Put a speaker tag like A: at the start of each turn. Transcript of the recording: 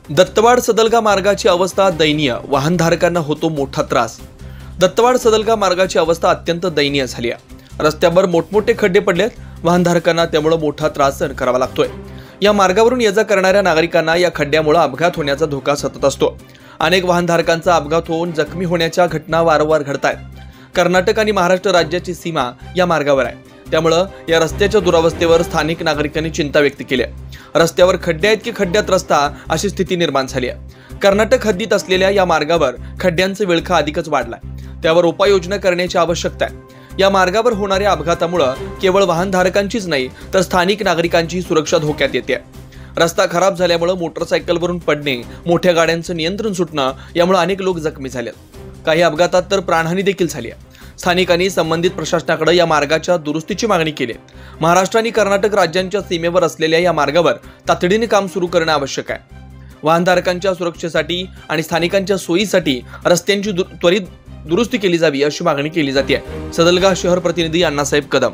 A: दत्तवाड सदलगा मार्गाची अवस्था दयनीय, वाहनधारकांना होतो मोठा त्रास। दत्तवाड सदलगा मार्गाची अवस्था अत्यंत दयनीय झाली आहे। रस्त्यावर मोठमोठे खड्डे पडलेत, वाहनधारकांना त्यामुळे मोठा त्रास सहन करावा लागतोय। या मार्गावरून ये जा करणाऱ्या नागरिकांना या खड्ड्यामुळे अपघात होण्याचा धोका सतत असतो। अनेक वाहनधारकांचा अपघात होऊन जखमी होण्याच्या घटना वारंवार घडतायत। कर्नाटक आणि महाराष्ट्र राज्याची सीमा या मार्गावर आहे, त्यामुळे या रस्त्याच्या दुरावस्थेवर स्थानिक नागरिकांनी चिंता व्यक्त केली आहे। रस्त्यावर खड्डे आहेत की खड्ड्यात रस्ता अशी स्थिती निर्माण झाली आहे। कर्नाटक हद्दीत असलेल्या या मार्गावर खड्ड्यांचा विळखा अधिकच वाढलाय, त्यावर उपाययोजना करण्याची आवश्यकता आहे। या मार्गावर होणाऱ्या अपघातामुळे केवळ वाहनधारकांचीच नाही तर स्थानिक नागरिकांची सुरक्षा धोक्यात येते। रस्ता खराब झाल्यामुळे मोटरसायकलवरून पडणे, मोठ्या गाड्यांचं नियंत्रण सुटणं यामुळे अनेक लोक जखमी झालेत। काही अपघातात तर प्राणहानी देखील झाली आहे। स्थानिकांनी संबंधित प्रशासनाकडे या मार्गाच्या दुरुस्तीची मागणी केली। महाराष्ट्र आणि कर्नाटक राज्यांच्या सीमेवर असलेल्या या मार्गावर तातडीने काम सुरू करणे आवश्यक आहे। वाहनधारकांच्या सुरक्षेसाठी आणि स्थानिकांच्या सोयीसाठी रस्त्यांची त्वरित दुरुस्ती केली जावी अशी मागणी केली जाते। सदलगा शहर प्रतिनिधी अण्णासाहेब कदम।